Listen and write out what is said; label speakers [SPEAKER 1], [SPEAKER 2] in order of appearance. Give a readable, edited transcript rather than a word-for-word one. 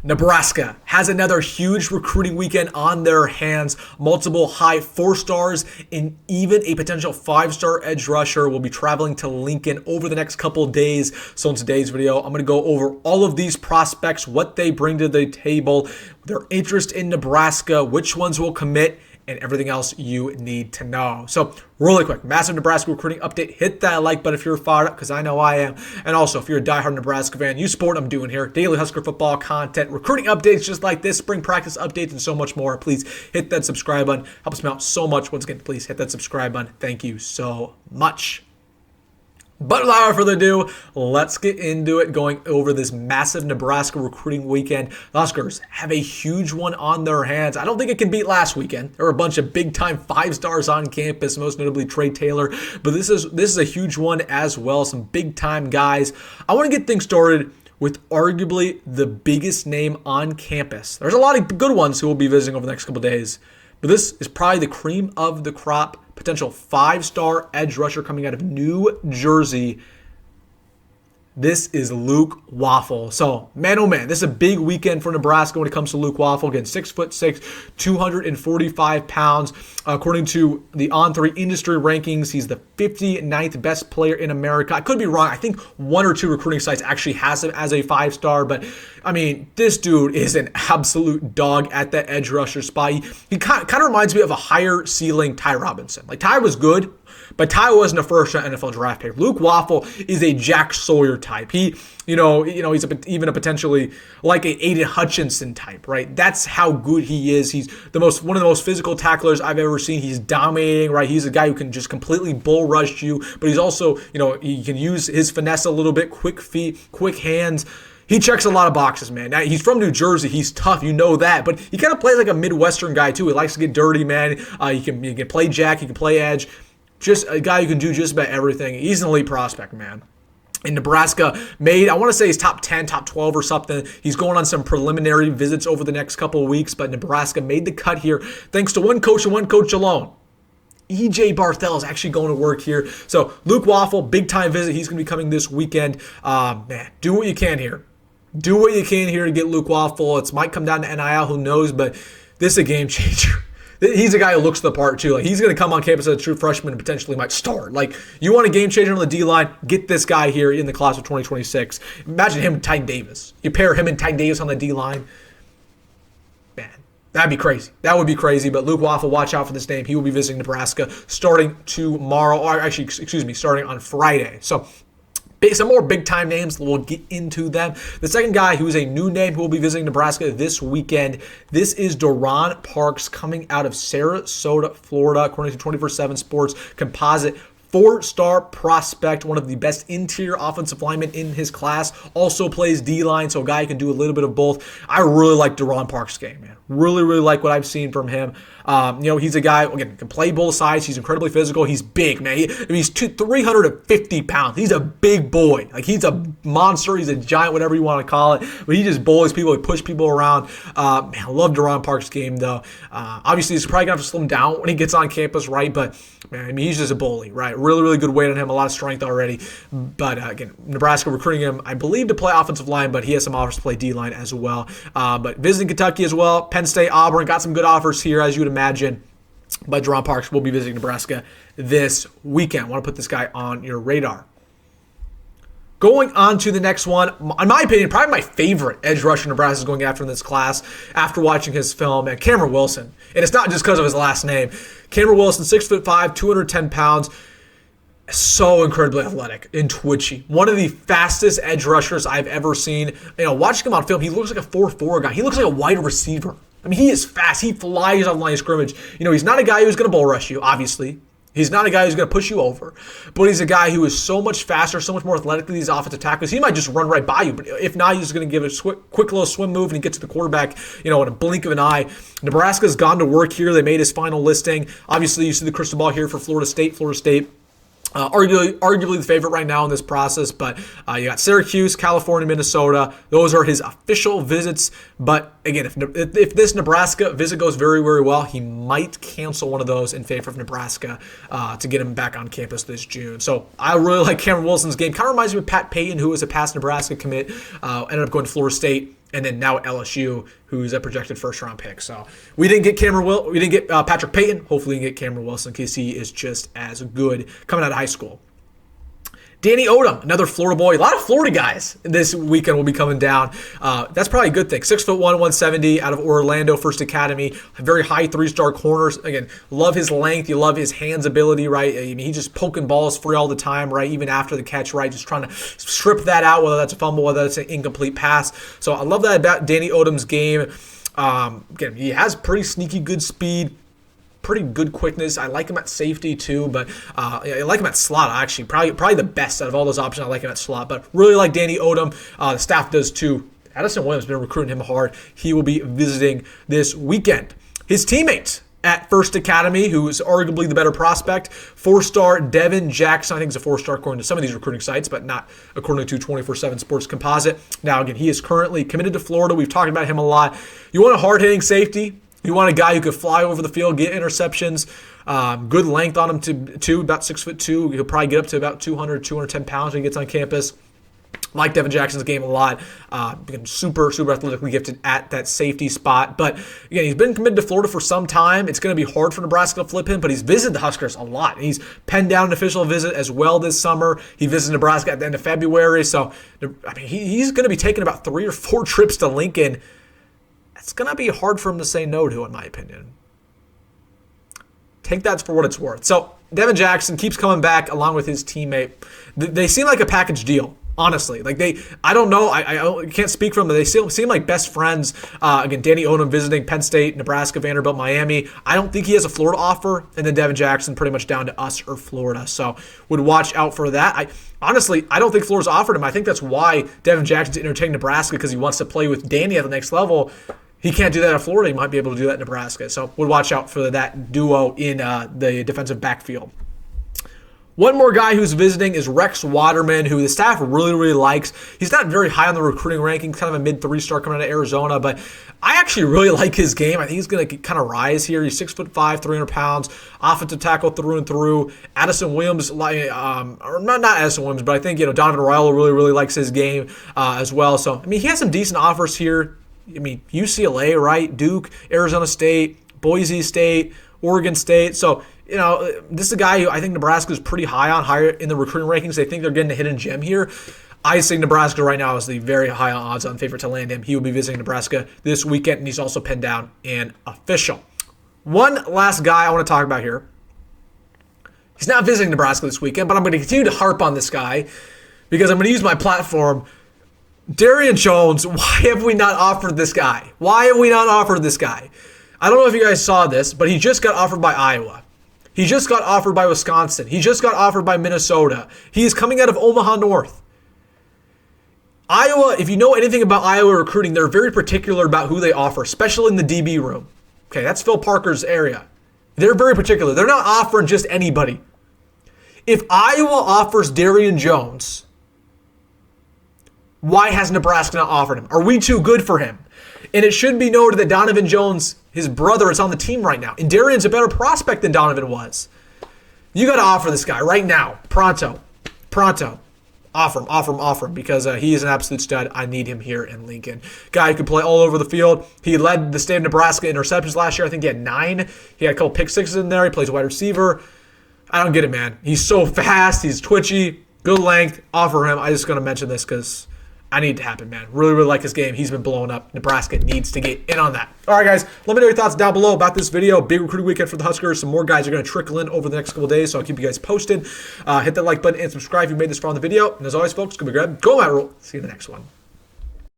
[SPEAKER 1] Nebraska has another huge recruiting weekend on their hands. Multiple high 4-stars and even a potential 5-star edge rusher will be traveling to Lincoln over the next couple of days. So in today's video, I'm going to go over all of these prospects, what they bring to the table, their interest in Nebraska, which ones will commit, and everything else you need to know. So really quick, massive Nebraska recruiting update. Hit that like button if you're fired up, because I know I am. And also, if you're a diehard Nebraska fan, you support what I'm doing here. Daily Husker football content, recruiting updates just like this, spring practice updates, and so much more. Please hit that subscribe button. Helps me out so much. Once again, please hit that subscribe button. Thank you so much. But without further ado, let's get into it, going over this massive Nebraska recruiting weekend. The Huskers have a huge one on their hands. I don't think it can beat last weekend. There were a bunch of big-time 5-stars on campus, most notably Trey Taylor. But this is a huge one as well, some big-time guys. I want to get things started with arguably the biggest name on campus. There's a lot of good ones who will be visiting over the next couple days. But this is probably the cream of the crop. Potential 5-star edge rusher coming out of New Jersey. This is Luke Waffle. So, man, oh man, this is a big weekend for Nebraska when it comes to Luke Waffle. Again, 6'6", 245 pounds. According to the On3 industry rankings, he's the 59th best player in America. I could be wrong. I think one or two recruiting sites actually has him as a 5-star. But, I mean, this dude is an absolute dog at that edge rusher spot. He kind of reminds me of a higher ceiling Ty Robinson. Like, Ty was good, but Ty wasn't a first-round NFL draft pick. Luke Waffle is a Jack Sawyer type. He's even a potentially like a Aiden Hutchinson type, right? That's how good he is. He's one of the most physical tacklers I've ever seen. He's dominating, right? He's a guy who can just completely bull rush you, but he's also, he can use his finesse a little bit, quick feet, quick hands. He checks a lot of boxes, man. Now, he's from New Jersey. He's tough. You know that. But he kind of plays like a Midwestern guy, too. He likes to get dirty, man. He can play jack. He can play edge. Just a guy who can do just about everything. He's an elite prospect, man. In Nebraska, I want to say he's top 10, top 12 or something. He's going on some preliminary visits over the next couple of weeks, but Nebraska made the cut here thanks to one coach and one coach alone. E.J. Barthel is actually going to work here. So Luke Waffle, big-time visit. He's going to be coming this weekend. Man, do what you can here. Do what you can here to get Luke Waffle. It might come down to NIL, who knows, but this is a game changer. He's a guy who looks the part, too. Like, he's going to come on campus as a true freshman and potentially might start. Like, you want a game changer on the D-line, get this guy here in the class of 2026. Imagine him and Tyne Davis. You pair him and Tyne Davis on the D-line. Man, that'd be crazy. That would be crazy. But Luke Waffle, watch out for this name. He will be visiting Nebraska starting tomorrow. Or actually, starting on Friday. So, some more big-time names. We'll get into them. The second guy who is a new name who will be visiting Nebraska this weekend, this is Deron Parks coming out of Sarasota, Florida, according to 24/7 Sports Composite. 4-star prospect, one of the best interior offensive linemen in his class. Also plays D-line, so a guy who can do a little bit of both. I really like Deron Parks' game, man. Really, really like what I've seen from him. He's a guy, again, can play both sides. He's incredibly physical. He's big, man. He's 350 pounds. He's a big boy. Like, he's a monster. He's a giant, whatever you want to call it. But he just bullies people. He pushes people around. Man, I love Deron Parks' game, though. Obviously, he's probably going to have to slim down when he gets on campus, right? But, man, I mean, he's just a bully, right? Really, really good weight on him. A lot of strength already. But, again, Nebraska recruiting him, I believe, to play offensive line, but he has some offers to play D-line as well. But visiting Kentucky as well. Penn State, Auburn, got some good offers here, as you would imagine. But Deron Parks will be visiting Nebraska this weekend. I want to put this guy on your radar. Going on to the next one, in my opinion, probably my favorite edge rusher Nebraska is going after in this class after watching his film, and Cameron Wilson. And it's not just because of his last name. Cameron Wilson, 6'5", 210 pounds. So incredibly athletic and twitchy. One of the fastest edge rushers I've ever seen. Watching him on film, he looks like a 4'4" guy. He looks like a wide receiver. I mean, he is fast. He flies on the line of scrimmage. He's not a guy who's going to bull rush you, obviously. He's not a guy who's going to push you over. But he's a guy who is so much faster, so much more athletic than these offensive tackles. He might just run right by you. But if not, he's going to give a quick little swim move and he gets to the quarterback, in a blink of an eye. Nebraska's gone to work here. They made his final listing. Obviously, you see the crystal ball here for Florida State. Arguably the favorite right now in this process, but you got Syracuse, California, Minnesota. Those are his official visits. But again, if this Nebraska visit goes very, very well, he might cancel one of those in favor of Nebraska to get him back on campus this June. So I really like Cameron Wilson's game. Kind of reminds me of Pat Payton, who was a past Nebraska commit, ended up going to Florida State. and then now LSU, who's a projected first-round pick. So we didn't get Patrick Payton. Hopefully we can get Cameron Wilson because he is just as good coming out of high school. Danny Odom, another Florida boy. A lot of Florida guys this weekend will be coming down. That's probably a good thing. 6'1", 170 out of Orlando First Academy. Very high 3-star corners. Again, love his length. You love his hands ability, right? I mean, he's just poking balls free all the time, right? Even after the catch, right? Just trying to strip that out, whether that's a fumble, whether that's an incomplete pass. So I love that about Danny Odom's game. Again, he has pretty sneaky good speed. Pretty good quickness. I like him at safety too, but I like him at slot actually. Probably the best out of all those options. I like him at slot, but really like Danny Odom. The staff does too. Addison Williams has been recruiting him hard. He will be visiting this weekend. His teammate at First Academy, who is arguably the better prospect, 4-star Devin Jackson. I think he's a 4-star according to some of these recruiting sites, but not according to 24/7 Sports Composite. Now again, he is currently committed to Florida. We've talked about him a lot. You want a hard-hitting safety. You want a guy who could fly over the field, get interceptions, good length on him too, about 6'2". He'll probably get up to about 200, 210 pounds when he gets on campus. Like Devin Jackson's game a lot. Super athletically gifted at that safety spot. But again, he's been committed to Florida for some time. It's going to be hard for Nebraska to flip him, but he's visited the Huskers a lot. He's penned down an official visit as well this summer. He visited Nebraska at the end of February. So I mean, he's going to be taking about 3 or 4 trips to Lincoln. It's going to be hard for him to say no to, in my opinion. Take that for what it's worth. So Devin Jackson keeps coming back along with his teammate. They seem like a package deal, honestly. Like I don't know. I can't speak for them, but they seem like best friends. Again, Danny Odom visiting Penn State, Nebraska, Vanderbilt, Miami. I don't think he has a Florida offer, and then Devin Jackson pretty much down to us or Florida. So would watch out for that. Honestly, I don't think Florida's offered him. I think that's why Devin Jackson's entertaining Nebraska, because he wants to play with Danny at the next level. He can't do that at Florida. He might be able to do that in Nebraska. So we'll watch out for that duo in the defensive backfield. One more guy who's visiting is Rex Waterman, who the staff really likes. He's not very high on the recruiting ranking, kind of a mid 3-star coming out of Arizona, but I actually really like his game. I think he's going to kind of rise here. He's 6'5", 300 pounds, offensive tackle through and through. Addison Williams, or not Addison Williams, but I think Donovan Raiola really likes his game as well. So I mean, he has some decent offers here. I mean, UCLA, right? Duke, Arizona State, Boise State, Oregon State. So, this is a guy who I think Nebraska is pretty higher in the recruiting rankings. They think they're getting a hidden gem here. I think Nebraska right now is the very high odds-on favorite to land him. He will be visiting Nebraska this weekend, and he's also pinned down and official. One last guy I want to talk about here. He's not visiting Nebraska this weekend, but I'm going to continue to harp on this guy because I'm going to use my platform. Deion Jones, why have we not offered this guy? I don't know if you guys saw this, but he just got offered by Iowa. He just got offered by Wisconsin. He just got offered by Minnesota. He is coming out of Omaha North. Iowa, if you know anything about Iowa recruiting, they're very particular about who they offer, especially in the DB room. Okay, that's Phil Parker's area. They're very particular. They're not offering just anybody. If Iowa offers Deion Jones, why has Nebraska not offered him? Are we too good for him? And it should be noted that Donovan Jones, his brother, is on the team right now. And Deion's a better prospect than Donovan was. You got to offer this guy right now. Pronto. Offer him, because he is an absolute stud. I need him here in Lincoln. Guy who can play all over the field. He led the state of Nebraska in interceptions last year. I think he had 9. He had a couple pick sixes in there. He plays wide receiver. I don't get it, man. He's so fast. He's twitchy. Good length. Offer him. I just going to mention this because I need it to happen, man. Really like his game. He's been blowing up. Nebraska needs to get in on that. All right, guys. Let me know your thoughts down below about this video. Big recruiting weekend for the Huskers. Some more guys are going to trickle in over the next couple days, so I'll keep you guys posted. Hit that like button and subscribe if you made this far in the video. And as always, folks, go at Rhule. See you in the next one.